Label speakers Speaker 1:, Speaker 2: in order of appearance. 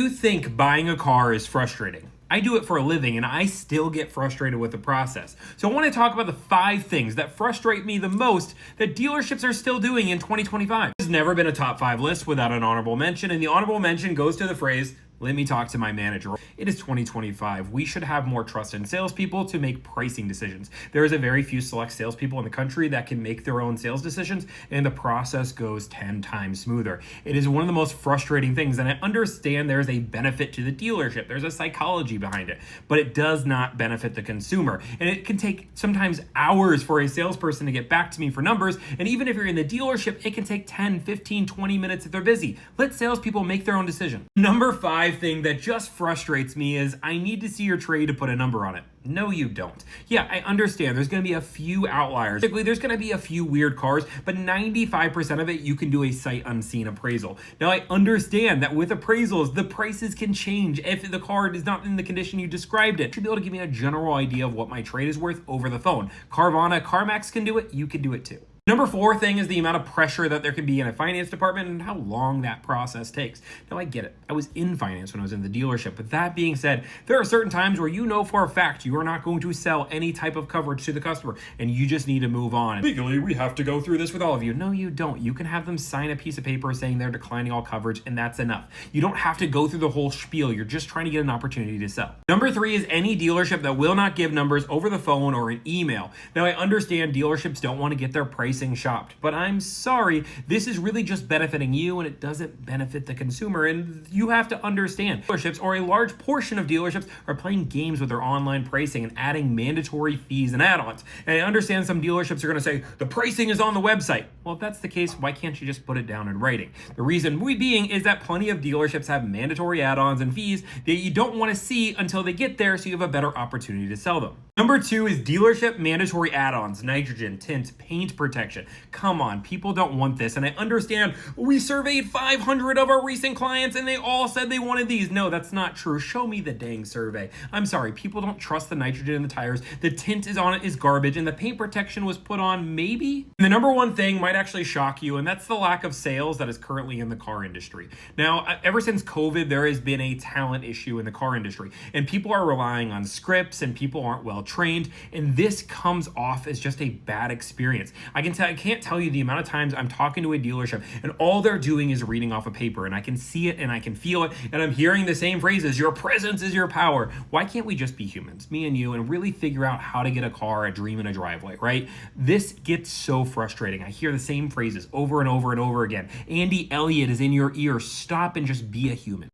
Speaker 1: you think buying a car is frustrating? I do it for a living and I still get frustrated with the process. So I want to talk about the 5 things that frustrate me the most that dealerships are still doing in 2025. There's never been a top 5 list without an honorable mention, and the honorable mention goes to the phrase, "Let me talk to my manager." It is 2025. We should have more trust in salespeople to make pricing decisions. There is a very few select salespeople in the country that can make their own sales decisions, and the process goes 10 times smoother. It is one of the most frustrating things, and I understand there's a benefit to the dealership. There's a psychology behind it, but it does not benefit the consumer. And it can take sometimes hours for a salesperson to get back to me for numbers, and even if you're in the dealership, it can take 10, 15, 20 minutes if they're busy. Let salespeople make their own decision. Number 5 thing that just frustrates me is I need to see your trade to put a number on it. No, you don't. Yeah, I understand there's going to be a few outliers. Typically, there's going to be a few weird cars, but 95% of it, you can do a sight unseen appraisal. Now, I understand that with appraisals, the prices can change if the car is not in the condition you described it. You should be able to give me a general idea of what my trade is worth over the phone. Carvana, CarMax can do it. You can do it too. Number 4 thing is the amount of pressure that there can be in a finance department and how long that process takes. Now, I get it. I was in finance when I was in the dealership. But that being said, there are certain times where you know for a fact you are not going to sell any type of coverage to the customer and you just need to move on. Legally, we have to go through this with all of you. No, you don't. You can have them sign a piece of paper saying they're declining all coverage, and that's enough. You don't have to go through the whole spiel. You're just trying to get an opportunity to sell. Number 3 is any dealership that will not give numbers over the phone or an email. Now, I understand dealerships don't want to get their pricing shopped, but I'm sorry, this is really just benefiting you and it doesn't benefit the consumer. And you have to understand, dealerships, or a large portion of dealerships, are playing games with their online pricing and adding mandatory fees and add-ons. And I understand some dealerships are going to say, the pricing is on the website. Well, if that's the case, why can't you just put it down in writing? The reason being is that plenty of dealerships have mandatory add-ons and fees that you don't want to see until they get there, so you have a better opportunity to sell them. Number 2 is dealership mandatory add-ons, nitrogen, tint, paint protection. Come on, people don't want this. And I understand we surveyed 500 of our recent clients and they all said they wanted these. No, that's not true. Show me the dang survey. I'm sorry, people don't trust the nitrogen in the tires. The tint is on it is garbage, and the paint protection was put on maybe. And the number 1 thing might actually shock you, and that's the lack of sales that is currently in the car industry. Now, ever since COVID, there has been a talent issue in the car industry, and people are relying on scripts and people aren't well trained, and this comes off as just a bad experience. I can't tell you the amount of times I'm talking to a dealership and all they're doing is reading off a paper, and I can see it and I can feel it, and I'm hearing the same phrases, your presence is your power. Why can't we just be humans, me and you, and really figure out how to get a car, a dream, in a driveway, right? This gets so frustrating. I hear the same phrases over and over and over again. Andy Elliott is in your ear. Stop and just be a human.